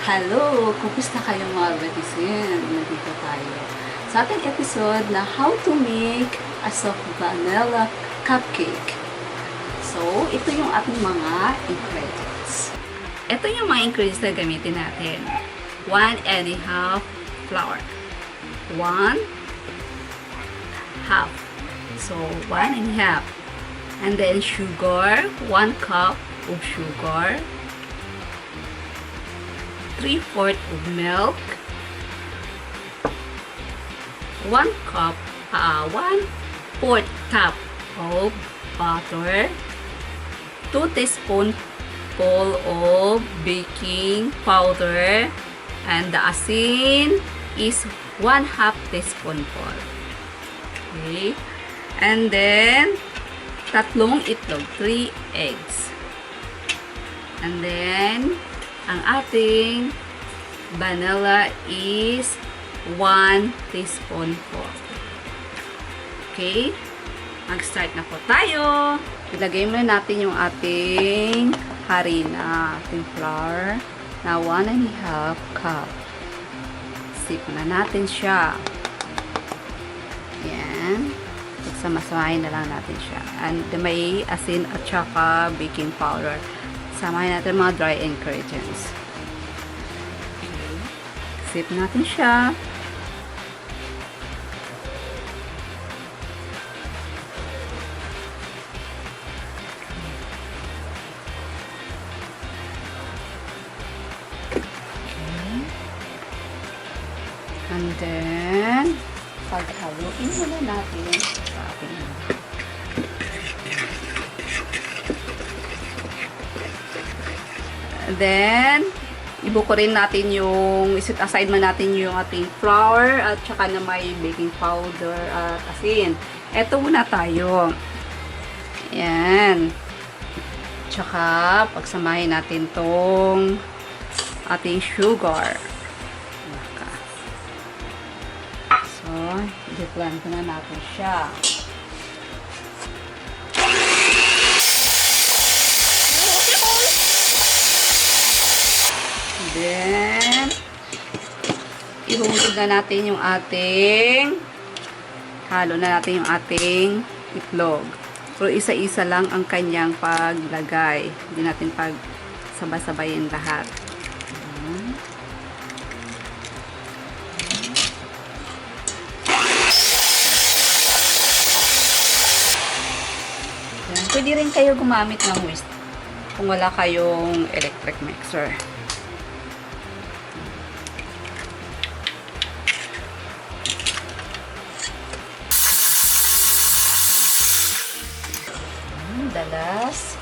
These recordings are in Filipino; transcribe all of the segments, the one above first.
Hello! Kumusta kayo mga betizen? Nandito tayo sa ating episode na how to make a soft vanilla cupcake. So, ito yung ating mga ingredients. Ito yung mga ingredients na gamitin natin. 1½ flour. 1 half. So, 1½ and then sugar, 1 cup of sugar, 3/4 of milk, 1 cup, 1/4 cup of butter, 2 teaspoonful of baking powder, and the asin is 1/2 teaspoonful. Okay, and then 3 itlog, 3 eggs, and then ang ating vanilla is 1 teaspoonful. Okay? Mag-start na po tayo. Ilagay muna natin yung ating harina, ating flour na 1½ cup. Sip na natin siya. Yan. Pagsama-samahin na lang natin siya. And may asin at saka baking powder. Samahin natin mga dry ingredients. Okay. Sip natin siya. Okay. And then, paghaluin muna natin sa ating then, ibuko rin natin yung, iset aside man natin yung ating flour at saka na may baking powder at asin. Eto muna tayo. Ayan. Tsaka, pagsamahin natin tong ating sugar. So, i-blend ko na natin siya. Then, ihulog na natin yung ating, halo na natin yung ating itlog. Pero isa-isa lang ang kanyang paglagay. Hindi natin pagsabay-sabayin lahat. Yan. Pwede rin kayo gumamit ng whisk kung wala kayong electric mixer. Dalas.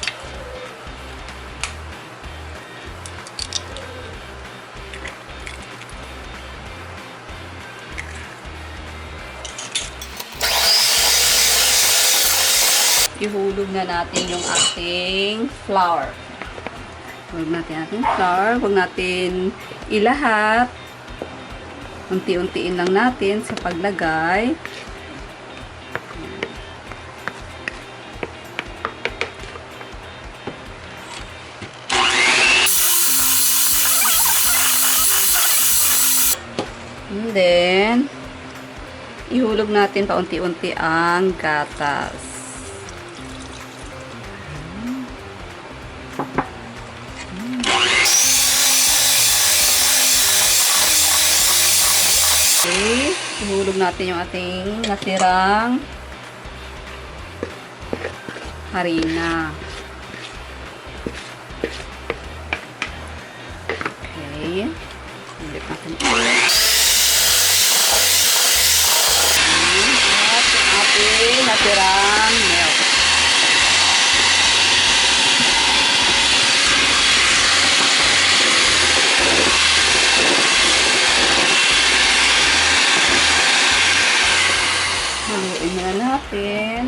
Ihulog na natin yung ating flour. Hulog natin ating flour. Huwag natin ilahat. Unti-untiin lang natin sa paglagay. And then, ihulog natin paunti-unti ang gatas. Okay, ihulog natin yung ating natirang harina. Okay, ulit natin ulit. Natirang milk. Haluin na natin.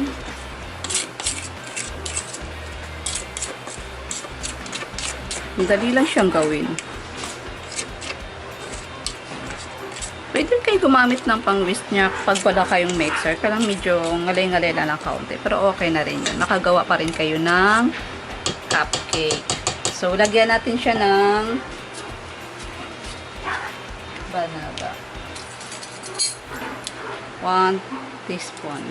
Madali lang siyang gawin. Pwede kayo gumamit ng pang-whisk niya pag wala kayong mixer. Kaya lang medyo ngalay-ngalay lang ng kaunti. Pero okay na rin yun. Nakagawa pa rin kayo ng cupcake. So, lagyan natin siya ng vanilla. 1 teaspoon.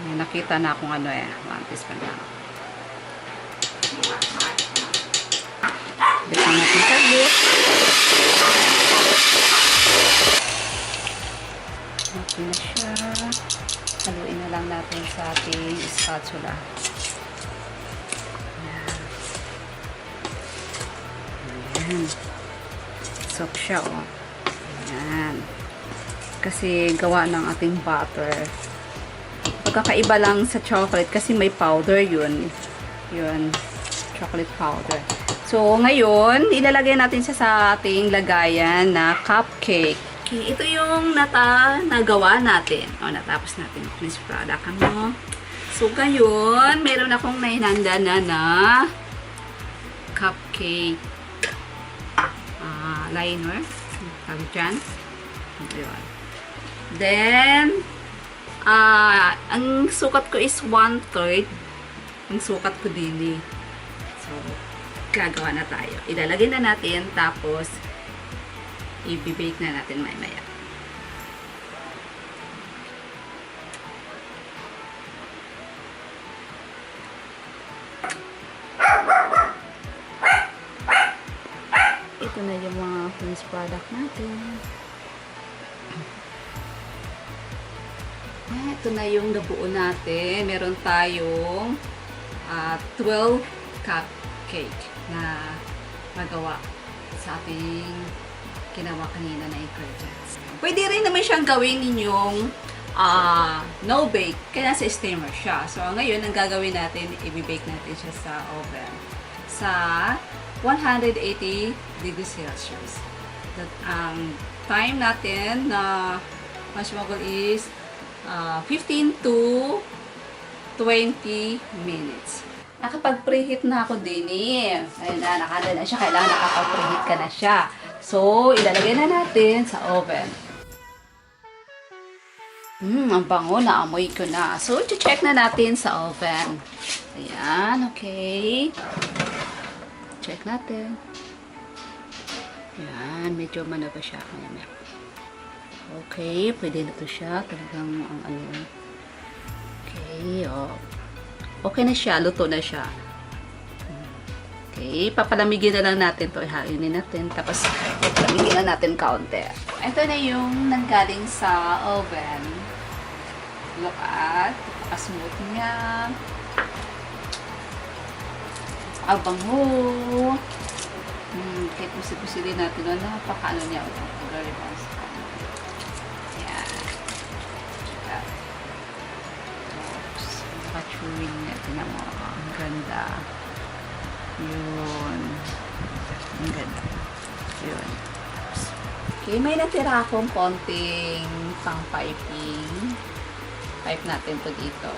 May nakita na akong ano 1 teaspoon lang. Bisan natin saglit. Okay na siya. Haluin na lang natin sa ating spatula. Ayan. Soft siya, oh. Ayan. Kasi gawa ng ating butter. Pagkakaiba lang sa chocolate kasi may powder yun. Yun. Chocolate powder. So, ngayon, ilalagay natin siya sa ating lagayan na cupcake. Okay, ito yung nagawa natin. O, natapos natin yung finished product. Ano? So, ngayon, meron akong nahinanda na cupcake liner. Tawag dyan. Yun. Then, ang sukat ko is 1/3. Ang sukat ko din eh. So, gagawa na tayo. Ilalagay na natin, tapos i-bake na natin maya-maya. Ito na yung mga finished product natin. Ito na yung nabuo natin. Meron tayong 12 cupcake na magawa sa ating ginawa kanina na ingredients. Pwede rin naman siyang gawin ninyong no bake, kaya sa steamer siya. So, ngayon, ang gagawin natin, i-bake natin siya sa oven. Sa 180 degrees Celsius. Ang time natin na mas-magol is 15 to 20 minutes. Nakapag-preheat na ako din eh. Ayun na, nakada na siya. Kailangan nakapag-preheat ka na siya. So, ilalagay na natin sa oven. Ang bango, naamoy ko na. So, check na natin sa oven. Ayan, okay. Check natin. Ayan, medyo mana pa siya. Okay, pwede na to siya. Talagang ang ano. Okay, oh. Okay na siya, luto na siya. Okay, papalamigin na lang natin to. Ihainin natin. Tapos, papalamigin na natin kaunti. Ito na yung nanggaling sa oven. Look at, napaka-smooth niya. Abango. Kahit pusi-pusi natin, napaka-ano niya. Very nice. Chewing niya. Tingnan mo. Ang ganda. Yun. Ang ganda. Yun. Okay, may natira akong konting pang-piping. Pipe natin to dito.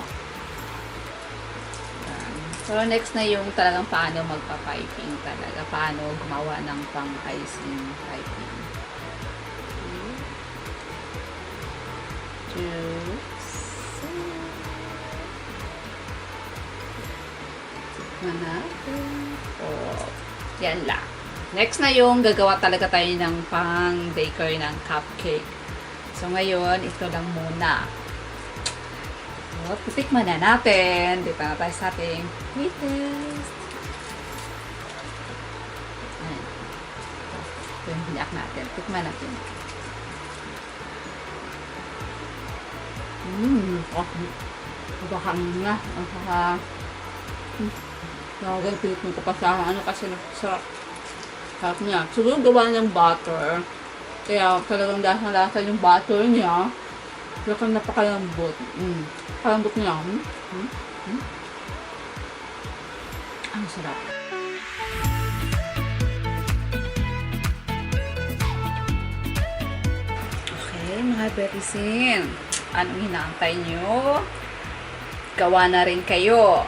Yan. So, next na yung talagang paano magpa-piping talaga. Paano gumawa ng pang-icing piping. Okay. Oh, yan lang. Next na yung gagawa talaga tayo ng pang-baker ng cupcake. So, ngayon, ito lang muna. So, titikman na natin. Dito na tayo sa ating latest. Ayan. Ito yung biniak natin. Tikman natin. Bakang nga. Nakapilit mo pa sa ano kasi sarap. Sarap niya. Siguro gawa ng butter. Kaya talagang lasa yung butter niya. Talagang napakalambot. Kalambot niya. Ang sarap. Okay, mga betisin. Anong hinaantay nyo? Gawa na rin kayo.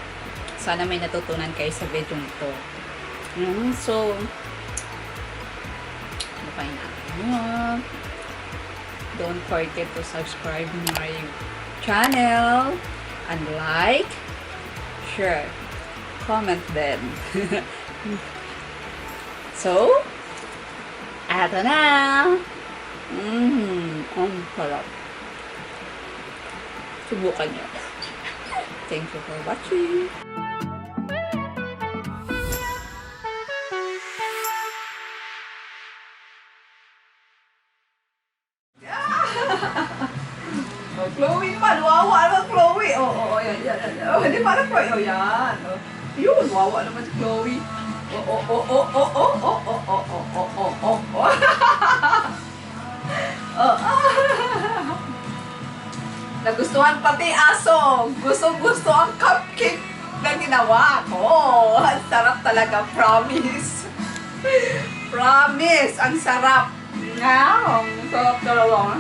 Sana may natutunan kayo sa video nito. So, lupain natin. Don't forget to subscribe my channel and like, share, comment then. So, Eto na! Ang sarap. Subukan niyo. Thank you for watching. Oh, Chloe naman, wawa naman Chloe. Yan. Oh, hindi parang po. Oh, yan. Oh. Yun, wawa naman si Chloe. Nagustuhan pati aso. Gusto ang cupcake na ginawa ko. Ang sarap talaga, promise. Promise, ang sarap. Ang sarap talaga.